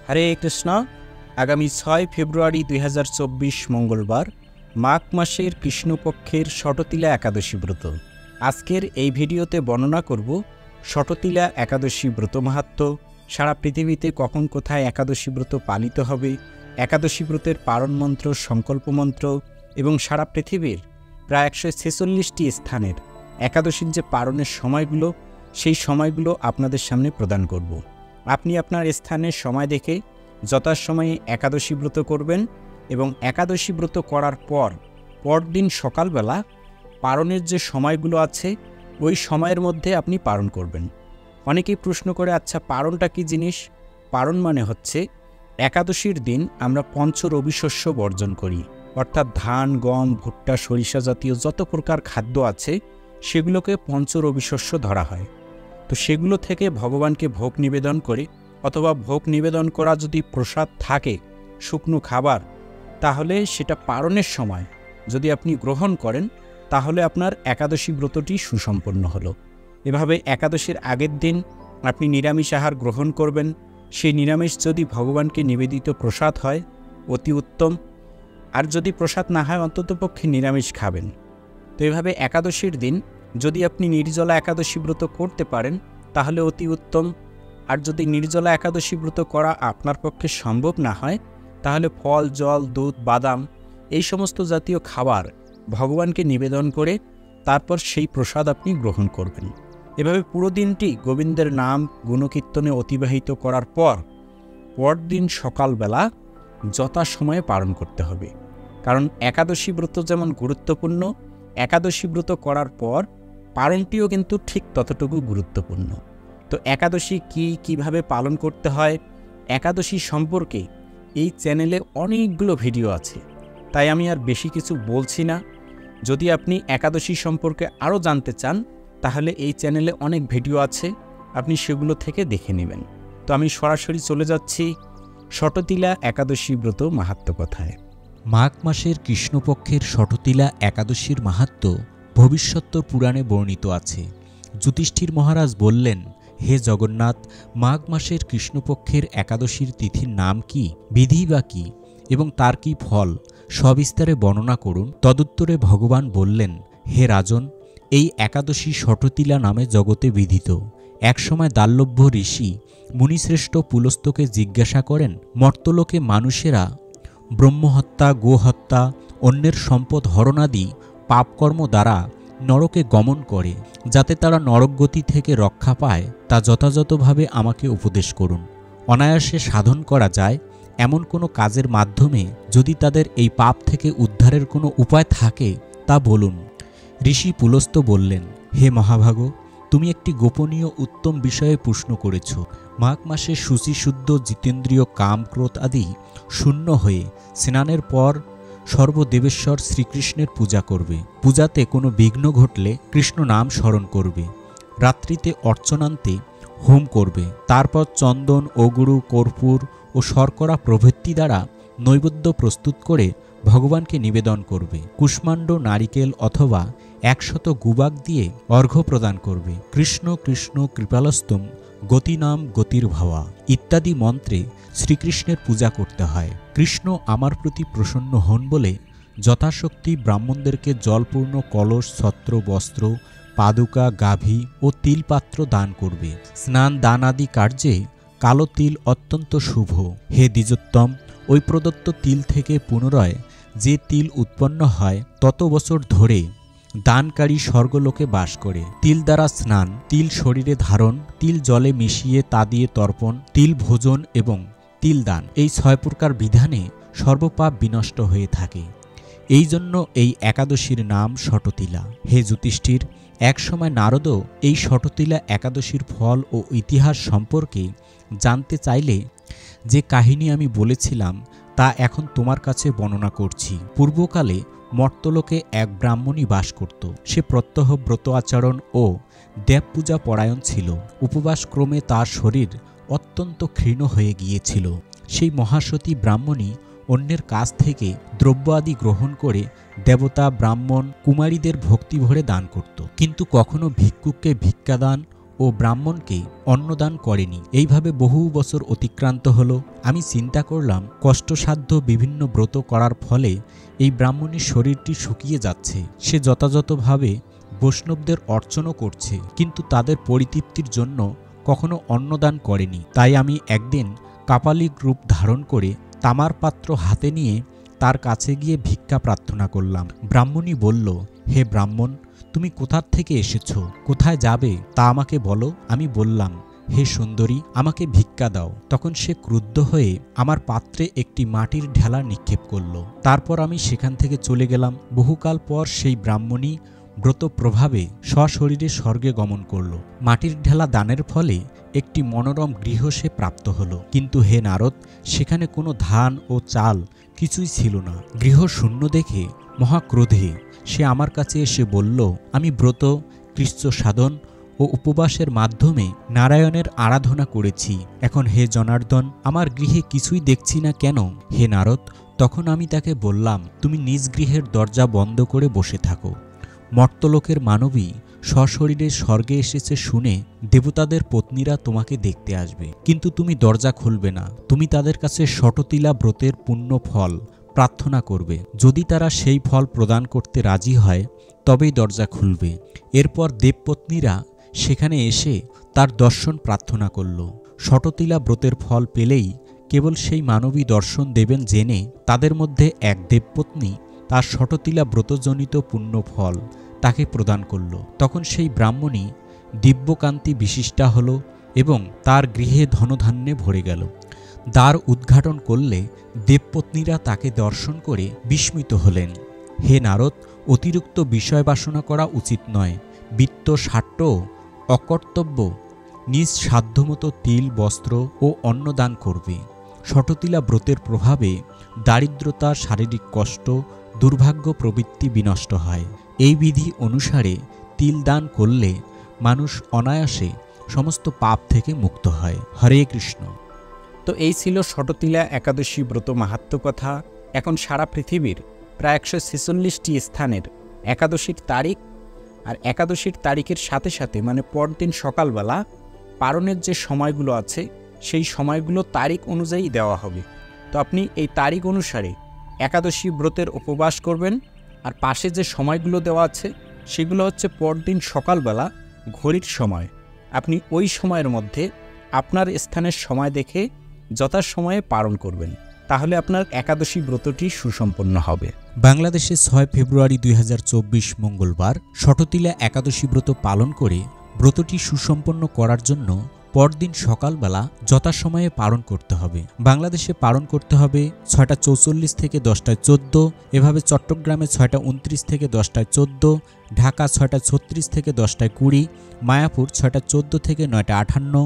হরে কৃষ্ণ। আগামী 6 ফেব্রুয়ারি 2024 মঙ্গলবার মাঘ মাসের কৃষ্ণপক্ষের ষটতিলা একাদশী ব্রত। আজকের এই ভিডিওতে বর্ণনা করব ষটতিলা একাদশী ব্রত মাহাত্ম্য, সারা পৃথিবীতে কখন কোথায় একাদশী ব্রত পালিত হবে, একাদশী ব্রতের পারণ মন্ত্র, সংকল্প মন্ত্র এবং সারা পৃথিবীর প্রায় 146টি স্থানের একাদশীর যে পারণের সময়গুলো, সেই সময়গুলো আপনাদের সামনে প্রদান করব। আপনি আপনার স্থানের সময় দেখে যথাসময়ে একাদশী ব্রত করবেন এবং একাদশী ব্রত করার পরদিন সকালবেলা পারণের যে সময়গুলো আছে ওই সময়ের মধ্যে আপনি পারণ করবেন। অনেকেই প্রশ্ন করে, আচ্ছা পারণটা কী জিনিস? পারণ মানে হচ্ছে একাদশীর দিন আমরা পঞ্চ রবি শস্য বর্জন করি, অর্থাৎ ধান, গম, ভুট্টা, সরিষা জাতীয় যত প্রকার খাদ্য আছে সেগুলোকে পঞ্চ রবি শস্য ধরা হয়। তো সেগুলো থেকে ভগবানকে ভোগ নিবেদন করে, অথবা ভোগ নিবেদন করা যদি প্রসাদ থাকে, শুকনো খাবার, তাহলে সেটা পারণের সময় যদি আপনি গ্রহণ করেন তাহলে আপনার একাদশী ব্রতটি সুসম্পন্ন হলো। এভাবে একাদশীর আগের দিন আপনি নিরামিষ আহার গ্রহণ করবেন। সেই নিরামিষ যদি ভগবানকে নিবেদিত প্রসাদ হয় অতি উত্তম, আর যদি প্রসাদ না হয় অন্ততপক্ষে নিরামিষ খাবেন। তো এভাবে একাদশীর দিন যদি আপনি নির্জলা একাদশী ব্রত করতে পারেন তাহলে অতি উত্তম। আর যদি নির্জলা একাদশী ব্রত করা আপনার পক্ষে সম্ভব না হয় তাহলে ফল, জল, দুধ, বাদাম এই সমস্ত জাতীয় খাবার ভগবানকে নিবেদন করে তারপর সেই প্রসাদ আপনি গ্রহণ করবেন। এভাবে পুরো দিনটি গোবিন্দের নাম গুণকীর্তনে অতিবাহিত করার পরদিন সকালবেলা যথাসময়ে পালন করতে হবে। কারণ একাদশী ব্রত যেমন গুরুত্বপূর্ণ, একাদশী ব্রত করার পর পালনটিও কিন্তু ঠিক ততটুকু গুরুত্বপূর্ণ। তো একাদশী কিভাবে পালন করতে হয় একাদশী সম্পর্কে এই চ্যানেলে অনেকগুলো ভিডিও আছে, তাই আমি আর বেশি কিছু বলছি না। যদি আপনি একাদশী সম্পর্কে আরও জানতে চান তাহলে এই চ্যানেলে অনেক ভিডিও আছে, আপনি সেগুলো থেকে দেখে নেবেন। তো আমি সরাসরি চলে যাচ্ছি ষটতিলা একাদশী ব্রত মাহাত্ম্য কথায়। মাঘ মাসের কৃষ্ণপক্ষের ষটতিলা একাদশীর মাহাত্ম্য ভবিষ্যত্তর পুরাণে বর্ণিত আছে। যুধিষ্ঠির মহারাজ বললেন, হে জগন্নাথ, মাঘ মাসের কৃষ্ণপক্ষের একাদশীর তিথির নাম কি, বিধি বা কি এবং তার কি ফল, সবিস্তারে বর্ণনা করুন। তদুত্তরে ভগবান বললেন, হে রাজন, এই একাদশী ষটতিলা নামে জগতে বিদিত। একসময় দাল্লভ্য ঋষি মুনিশ্রেষ্ঠ পুলস্তকে জিজ্ঞাসা করেন, মর্তলোকে মানুষেরা ব্রহ্মহত্যা, গোহত্যা, অন্যের সম্পদ হরণাদি পাপকর্ম দ্বারা নরকে গমন করে, যাতে তারা নরকগতি থেকে রক্ষা পায় তা যথাযথভাবে আমাকে উপদেশ করুন। অনায়াসে সাধন করা যায় এমন কোনো কাজের মাধ্যমে যদি তাদের এই পাপ থেকে উদ্ধারের কোনো উপায় থাকে তা বলুন। ঋষি পুলস্ত বললেন, হে মহাভাগ, তুমি একটি গোপনীয় উত্তম বিষয়ে প্রশ্ন করেছ। মাঘ মাসে শুচিশুদ্ধ জিতেন্দ্রীয় কাম, ক্রোধ আদি শূন্য হয়ে স্নানের পর সর্বদেবেশ্বর শ্রীকৃষ্ণের পূজা করবে। পূজাতে কোনো বিঘ্ন ঘটলে কৃষ্ণ নাম স্মরণ করবে। রাত্রিতে অর্চনান্তে হোম করবে। তারপর চন্দন, অগুরু, কর্পূর ও শর্করা প্রভৃতি দ্বারা নৈবেদ্য প্রস্তুত করে ভগবানকে নিবেদন করবে। কুষ্মাণ্ড, নারিকেল অথবা 100 গুবাক দিয়ে অর্ঘ্য প্রদান করবে। কৃষ্ণ কৃষ্ণ কৃপালস্তম গতিনাম গতির্ভাবা ইত্যাদি মন্ত্রে শ্রীকৃষ্ণের পূজা করতে হয়। কৃষ্ণ আমার প্রতি প্রসন্ন হন বলে যথাশক্তি ব্রাহ্মণদেরকে জলপূর্ণ কলস, ছত্র, বস্ত্র, পাদুকা, গাভী ও তিলপাত্র দান করবে। স্নান দান আদি কার্যে কালো তিল অত্যন্ত শুভ। হে দ্বিজোত্তম, ওই প্রদত্ত তিল থেকে পুনরায় যে তিল উৎপন্ন হয় তত বছর ধরে দানকারী স্বর্গলোকে বাস করে। তিল দ্বারা স্নান, তিল শরীরে ধারণ, তিল জলে মিশিয়ে তা দিয়ে তর্পণ, তিল ভোজন এবং তিল দান, এই 6 প্রকার বিধানে সর্বপাপ বিনষ্ট হয়ে থাকে। এই জন্য এই একাদশীর নাম ষটতিলা। হে যুধিষ্ঠির, একসময় নারদও এই ষটতিলা একাদশীর ফল ও ইতিহাস সম্পর্কে জানতে চাইলে যে কাহিনী আমি বলেছিলাম তা এখন তোমার কাছে বর্ণনা করছি। পূর্বকালে মর্তলোকে এক ব্রাহ্মণী বাস করত। সে প্রত্যহ ব্রত আচরণ ও দেবপূজা পরায়ণ ছিল। উপবাসক্রমে তার শরীর অত্যন্ত ক্ষীণ হয়ে গিয়েছিল। সেই মহাসতী ব্রাহ্মণী অন্যের কাছ থেকে দ্রব্য আদি গ্রহণ করে দেবতা, ব্রাহ্মণ, কুমারীদের ভক্তি ভরে দান করত, কিন্তু কখনো ভিক্ষুককে ভিক্ষাদান ও ব্রাহ্মণকে অন্নদান করেনি। এইভাবে বহু বছর অতিক্রান্ত হলো। আমি চিন্তা করলাম, কষ্টসাধ্য বিভিন্ন ব্রত করার ফলে এই ব্রাহ্মণের শরীরটি শুকিয়ে যাচ্ছে। সে যথাযথভাবে বৈষ্ণবদের অর্চনও করছে, কিন্তু তাদের পরিতৃপ্তির জন্য কখনো অন্নদান করেনি। তাই আমি একদিন কাপালিক রূপ ধারণ করে তামার পাত্র হাতে নিয়ে তার কাছে গিয়ে ভিক্ষা প্রার্থনা করলাম। ব্রাহ্মণী বলল, হে ব্রাহ্মণ, তুমি কোথা থেকে এসেছো, কোথায় যাবে তা আমাকে বলো। আমি বললাম, হে সুন্দরী, আমাকে ভিক্ষা দাও। তখন সে ক্রুদ্ধ হয়ে আমার পাত্রে একটি মাটির ঢেলা নিক্ষেপ করল। তারপর আমি সেখান থেকে চলে গেলাম। বহুকাল পর সেই ব্রাহ্মণী ব্রত প্রভাবে সশরীরে স্বর্গে গমন করল। মাটির ঢেলা দানের ফলে একটি মনোরম গৃহ সে প্রাপ্ত হল। কিন্তু হে নারদ, সেখানে কোনো ধান ও চাল কিছুই ছিল না। গৃহ শূন্য দেখে মহাক্রোধে সে আমার কাছে এসে বলল, আমি ব্রত, কৃচ্ছ সাধন ও উপবাসের মাধ্যমে নারায়ণের আরাধনা করেছি। এখন হে জনার্দন, আমার গৃহে কিছুই দেখছি না কেন? হে নারদ, তখন আমি তাকে বললাম, তুমি নিজ গৃহের দরজা বন্ধ করে বসে থাকো। মর্তলোকের মানবী সশরীরে স্বর্গে এসেছে শুনে দেবতাদের পত্নীরা তোমাকে দেখতে আসবে, কিন্তু তুমি দরজা খুলবে না। তুমি তাদের কাছে শটতিলা ব্রতের পুণ্য ফল প্রার্থনা করবে। যদি তারা সেই ফল প্রদান করতে রাজি হয় তবেই দরজা খুলবে। এরপর দেবপত্নীরা সেখানে এসে তার দর্শন প্রার্থনা করল। শটতিলা ব্রতের ফল পেলেই কেবল সেই মানবী দর্শন দেবেন জেনে তাদের মধ্যে এক দেবপত্নী তার শটতিলা ব্রতজনিত পুণ্য ফল তাকে প্রদান করল। তখন সেই ব্রাহ্মণী দিব্যকান্তি বিশিষ্টা হল এবং তার গৃহে ধনধান্যে ভরে গেল। দ্বার উদ্ঘাটন করলে দেবপত্নীরা তাকে দর্শন করে বিস্মিত হলেন। হে নারদ, অতিরিক্ত বিষয় বাসনা করা উচিত নয়। বিত্ত স্বার্থ অকর্তব্য। নিজ সাধ্যমতো তিল, বস্ত্র ও অন্নদান করবে। শটতিলা ব্রতের প্রভাবে দারিদ্রতা, শারীরিক কষ্ট, দুর্ভাগ্য প্রবৃত্তি বিনষ্ট হয়। এই বিধি অনুসারে তিল দান করলে মানুষ অনায়াসে সমস্ত পাপ থেকে মুক্ত হয়। হরে কৃষ্ণ। তো এই ছিল শটতিলা একাদশী ব্রত মাহাত্ম্য কথা। এখন সারা পৃথিবীর প্রায় 146টি স্থানের একাদশীর তারিখ আর একাদশীর তারিখের সাথে সাথে মানে পরদিন সকালবেলা পারণের যে সময়গুলো আছে সেই সময়গুলো তারিখ অনুযায়ী দেওয়া হবে। তো আপনি এই তারিখ অনুসারে একাদশী ব্রতের উপবাস করবেন। আর পাশে যে সময়গুলো দেওয়া আছে সেগুলো হচ্ছে পরদিন সকালবেলা ঘড়ির সময়। আপনি ওই সময়ের মধ্যে আপনার স্থানের সময় দেখে যথাসময়ে পালন করবেন, তাহলে আপনার একাদশী ব্রতটি সুসম্পন্ন হবে। বাংলাদেশে 6 ফেব্রুয়ারি 2024 মঙ্গলবার শটতিলা একাদশী ব্রত পালন করে ব্রতটি সুসম্পন্ন করার জন্য পরদিন সকালবেলা যথাসময়ে পালন করতে হবে। বাংলাদেশে পালন করতে হবে 6:44 থেকে 10:14, এভাবে চট্টগ্রামে 6:29 থেকে 10:14, ঢাকা 6:36 থেকে 10:20, মায়াপুর 6:14 থেকে 9:58,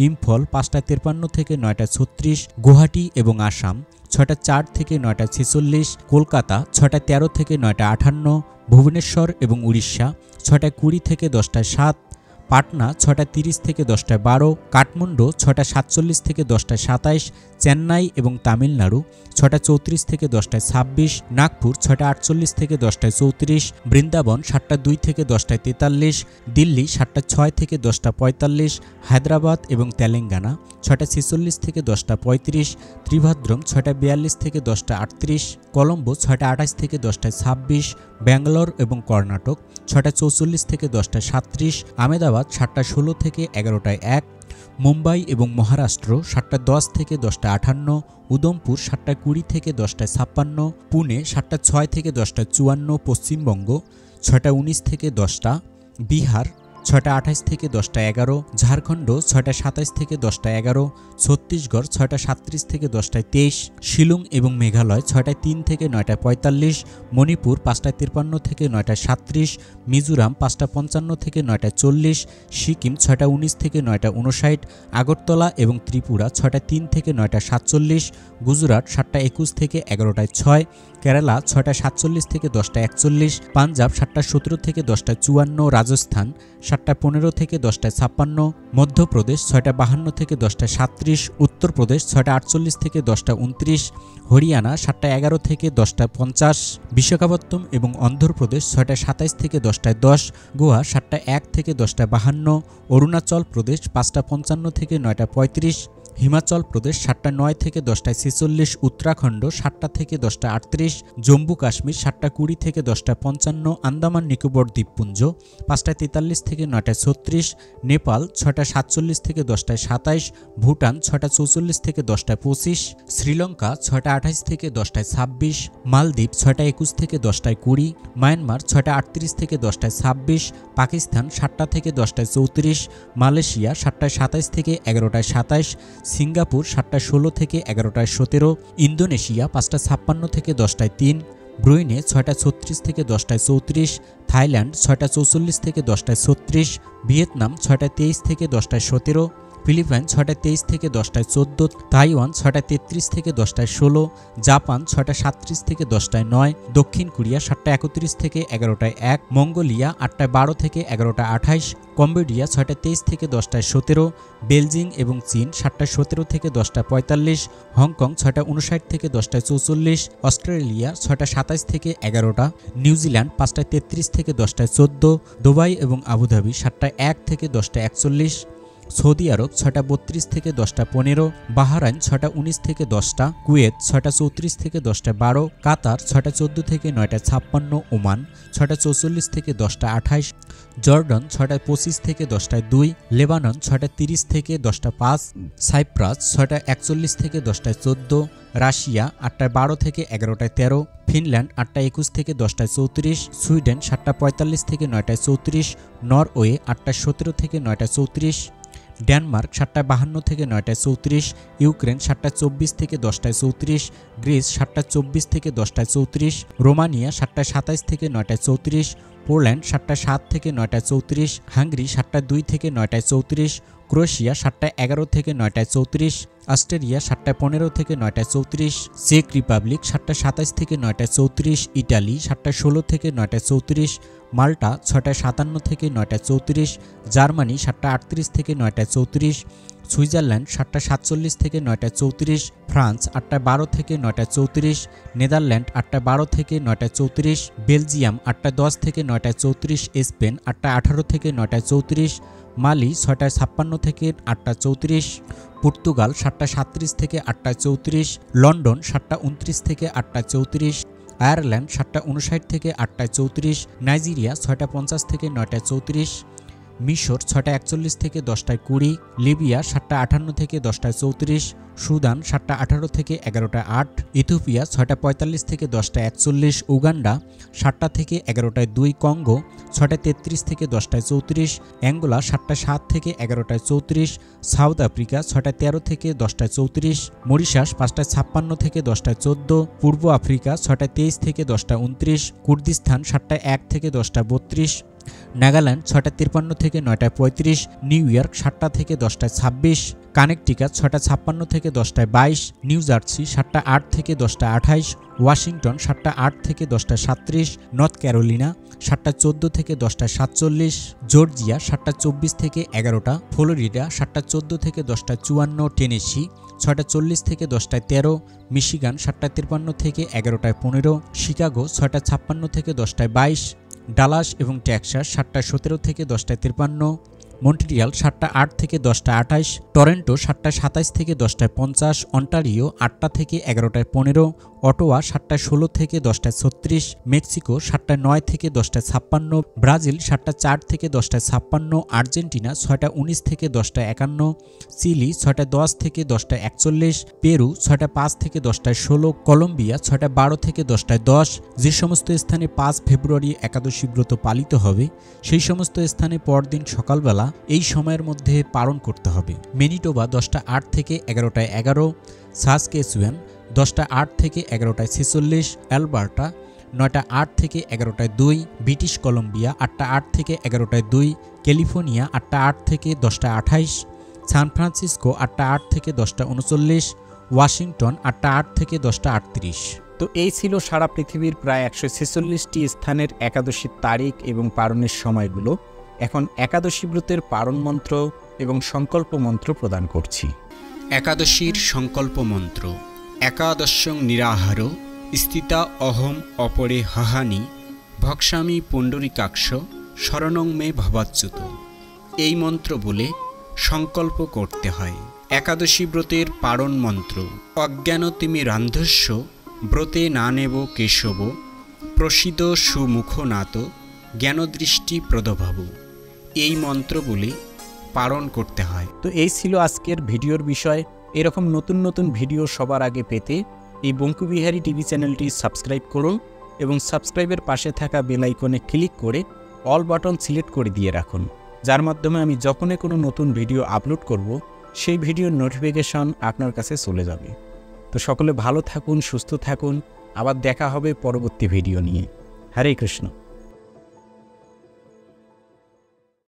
ইম্ফল 5:53 থেকে 9:36, গুয়াহাটি এবং আসাম 6:04 থেকে 9:46, কলকাতা 6:13 থেকে 9:58, ভুবনেশ্বর এবং উড়িষ্যা 6:20 থেকে 10:07, পাটনা 6:30 থেকে 10:12, কাঠমান্ডু 6:47 থেকে 10:27, চেন্নাই এবং তামিলনাড়ু 6:34 থেকে 10:26, নাগপুর 6:48 থেকে 10:34, বৃন্দাবন 7:02 থেকে 10:43, দিল্লি 7:06 থেকে 10:45, হায়দ্রাবাদ এবং তেলেঙ্গানা 6:46 থেকে 10:35, ত্রিভাদ্রম 6:42 থেকে 10:38, কলম্বো 6:28 থেকে 10:26, ব্যাঙ্গালোর এবং কর্ণাটক 6:44 থেকে 10:37, আহমেদাবাদ 7:16 থেকে 11:01, মুম্বাই এবং মহারাষ্ট্র 7:10 থেকে 10:58, উদমপুর 7:20 থেকে 10:56, পুনে 7:06 থেকে 10:54, পশ্চিমবঙ্গ 6:19 থেকে 10টা, বিহার 6:28 থেকে 10:11, ঝাড়খণ্ড 6:27 থেকে 10:11, ছত্তিশগড় 6:37 থেকে 10:23, শিলং এবং মেঘালয় 6:03 থেকে 9:45, মণিপুর 5:53 থেকে 9:37, মিজোরাম 5:55 থেকে 9:40, সিকিম 6:19 থেকে 9:59, আগরতলা এবং ত্রিপুরা 6:03 থেকে 9:47, গুজরাট 7:21 থেকে 11:06, কেরালা 6টা 47 থেকে 10টা 41, পাঞ্জাব 7টা 17 থেকে 10টা 54, রাজস্থান 7টা 15 থেকে 10টা 56, মধ্যপ্রদেশ 6টা 52 থেকে 10টা 37, উত্তরপ্রদেশ 6টা 48 থেকে 10টা 29, হরিয়ানা 7টা 11 থেকে 10টা 50, বিশাখাপত্তনম এবং অন্ধ্রপ্রদেশ 6টা 27 থেকে 10টায় 10, গোয়া 7টা 1 থেকে 10টা 52, অরুণাচল প্রদেশ 5টা 55 থেকে 9টা 35, হিমাচল প্রদেশ 7টা 9 থেকে 10টায় 46, উত্তরাখণ্ড 7টা থেকে 10টা 38, জম্মু কাশ্মীর 7টা 20 থেকে 10টা 55, আন্দামান নিকোবর দ্বীপপুঞ্জ 5টা 43 থেকে 9টা 36, নেপাল 6টা 47 থেকে 10টায় 27, ভুটান 6টা 44 থেকে 10টায় 25, শ্রীলঙ্কা 6টা 28 থেকে 10টায় 26, মালদ্বীপ 6টা 21 থেকে 10টায় 20, মায়ানমার 6টা 38 থেকে 10টায় 26, পাকিস্তান 7টা থেকে 10টায় 34, মালয়েশিয়া 7টায় 27 থেকে 11টায় 27, সিঙ্গাপুর 7টা 16 থেকে 11টায় 17, ইন্দোনেশিয়া 5টা 56 থেকে 10টায় 3, ব্রুনেই 6টা 36 থেকে 10টায় 34, থাইল্যান্ড 6টা 44 থেকে 10টায় 36, ভিয়েতনাম 6টা 23 থেকে 10টায় 17, ফিলিপাইন 6টা 23 থেকে 10টায় 14, তাইওয়ান 6টা 33 থেকে 10টায় 16, জাপান 6টা 37 থেকে 10টায় 9, দক্ষিণ কোরিয়া 7টা 31 থেকে 11টায় 1, মঙ্গোলিয়া 8টা 12 থেকে 11টা 28, কম্বোডিয়া 6টা 23 থেকে 10টায় 17, বেলজিং এবং চীন 7টা 17 থেকে 10টা 45, হংকং 6টা 59 থেকে 10টায় 44, অস্ট্রেলিয়া 6টা 27 থেকে 11টা, নিউজিল্যান্ড 5টা 33 থেকে 10টায় 14, দুবাই এবং আবুধাবি 7টা 1 থেকে 10টা 41, সৌদি আরব 6টা 32 থেকে 10টা 15, বাহরাইন 6টা 19 থেকে 10টা, কুয়েত 6টা 34 থেকে 10টা 12, কাতার 6টা 14 থেকে 9টা 56, ওমান 6টা 44 থেকে 10টা 28, জর্ডান 6টা 25 থেকে 10টায় 2, লেবানন 6টা 30 থেকে 10টা 5, সাইপ্রাস 6টা 41 থেকে 10টায় 14, রাশিয়া 8টা 12 থেকে 11টায় 13, ফিনল্যান্ড 8টা 21 থেকে 10টায় 34, সুইডেন 7টা 45 থেকে 9টায় 34, নরওয়ে 8টা 17 থেকে 9টায় 34, ডেনমার্ক 7টা 52 থেকে 9টায় 34, ইউক্রেন 7টা 24 থেকে 10টায় 34, গ্রিস 7টা 24 থেকে 10টায় 34, রোমানিয়া 7টা 27 থেকে 9টায় 34, পোল্যান্ড 7টা 7 থেকে 9টায় 34, হাঙ্গেরি 7টা 2 থেকে 9টায় 34, ক্রোয়েশিয়া 7টা 11 থেকে 9টায় 34, অস্ট্রেলিয়া 7টা 15 থেকে 9টায় 34, চেক রিপাবলিক 7টা 27 থেকে 9টায় 34, ইটালি 7টা 16 থেকে 9টায় 34, মাল্টা 6টা 57 থেকে 9টায় 34, জার্মানি 7টা 38 থেকে 9টায় 34, সুইজারল্যান্ড 7টা 47 থেকে 9টায় 34, ফ্রান্স 8টা 12 থেকে 9টায় 34, নেদারল্যান্ড 8টা 12 থেকে 9টায় 34, বেলজিয়াম 8টা 10 থেকে 9টায় 34, স্পেন 8টা 18 থেকে 9টায় 34, মালি 6টা 56 থেকে 8টা 34, পর্তুগাল 7টা 37 থেকে 8টা 34, লন্ডন 7টা 29 থেকে 8টা 34, আয়ারল্যান্ড 7টা 59 থেকে 8টা 34, নাইজেরিয়া 6টা 50 থেকে 9টায় 34, মিশর 6টা 41 থেকে 10টায় 20, লিবিয়া 7টা 58 থেকে 10টায় 34, সুদান 7টা 18 থেকে 11টায় 8, ইথিওপিয়া 6টা 45 থেকে 10টায় 41, উগান্ডা 7টা থেকে 11টায় 2, কঙ্গো 6টা 33 থেকে 10টায় 34, অ্যাঙ্গোলা 7টা 7 থেকে 11টায় 34, সাউথ আফ্রিকা 6টা 13 থেকে 10টায় 34, মরিশাস 5টা 56 থেকে 10টায় 14, পূর্ব আফ্রিকা 6টা 23 থেকে 10টা 29, কুর্দিস্তান 7টা 1 থেকে 10টা 32, নাগাল্যান্ড 6টা 53 থেকে 9টায় 35, নিউ ইয়র্ক 7টা থেকে 10টায় 26, কানেকটিকাট 6টা 56 থেকে 10টায় 22, নিউ জার্সি 7টা 8 থেকে 10টায় 28, ওয়াশিংটন 7টা 8 থেকে 10টায় 37, নর্থ ক্যারোলিনা 7টা 14 থেকে 10টায় 47, জর্জিয়া 7টা 24 থেকে 11টা, ফ্লোরিডা 7টা 14 থেকে 10টায় 54, টেনেসি 6টা 40 থেকে 10টায় 13, মিশিগান 7টা 53 থেকে 11টায় 15, শিকাগো 6টা 56 থেকে 10টায় 22, ডালাস এবং টেক্সাস 7টা 17 থেকে 10টায় 53, মন্ট্রিয়াল 7টা 8 থেকে 10টা 28, টরন্টো 7টা 27 থেকে 10টায় 50, অন্টারিও 8টা থেকে 11টায় 15, অটোয়া 7টা 16 থেকে 10টায় 36, মেক্সিকো 7টা 9 থেকে 10টায় 56, ব্রাজিল 7টা 4 থেকে 10টায় 56, আর্জেন্টিনা 6টা 19 থেকে 10টায় 51, চিলি 6টা 10 থেকে 10টায় 41, পেরু 6টা 5 থেকে 10টায় 16, কলম্বিয়া 6টা 12 থেকে 10টায় 10। যে সমস্ত স্থানে 5 ফেব্রুয়ারি একাদশী ব্রত পালিত হবে সেই সমস্ত স্থানে পরদিন সকালবেলা এই সময়ের মধ্যে পালন করতে হবে। ম্যানিটোবা 10টা 8 থেকে 11টায় 11, সাসকেচুয়ান 10টা 8 থেকে 11টায় 46, অ্যালবার্টা 9টা 8 থেকে 11টায় 2, ব্রিটিশ কলম্বিয়া 8টা 8 থেকে 11টায় 2, ক্যালিফোর্নিয়া 8টা 8 থেকে 10টা 28, সান ফ্রান্সিসকো 8টা 8 থেকে 10টা 39, ওয়াশিংটন 8টা 8 থেকে 10টা 38। তো এই ছিল সারা পৃথিবীর প্রায় 146টি স্থানের একাদশীর তারিখ এবং পারণের সময়গুলো। এখন একাদশী ব্রতের পারণ মন্ত্র এবং সংকল্প মন্ত্র প্রদান করছি। একাদশীর সংকল্প মন্ত্র। একাদশং নিরাহার স্থিতা অহম অপরে হাহানি ভক্সামি পুণ্ডরিকাক্ষ শরণং মে ভবাচ্যুত। এই মন্ত্র বলে সংকল্প করতে হয়। একাদশী ব্রতের পারণ মন্ত্র। অজ্ঞান তিমি রান্ধস্য ব্রতে না নেব কেশব প্রসিদ সুমুখনাত জ্ঞানদৃষ্টি প্রদভাব। এই মন্ত্র বলে পারণ করতে হয়। তো এই ছিল আজকের ভিডিওর বিষয়। এরকম নতুন নতুন ভিডিও সবার আগে পেতে এই বঙ্কুবিহারী টিভি চ্যানেলটি সাবস্ক্রাইব করুন এবং সাবস্ক্রাইবের পাশে থাকা বেল আইকনে ক্লিক করে অল বাটন সিলেক্ট করে দিয়ে রাখুন, যার মাধ্যমে আমি যখনই কোনো নতুন ভিডিও আপলোড করব সেই ভিডিওর নোটিফিকেশন আপনার কাছে চলে যাবে। তো সকলে ভালো থাকুন, সুস্থ থাকুন। আবার দেখা হবে পরবর্তী ভিডিও নিয়ে। হরে কৃষ্ণ।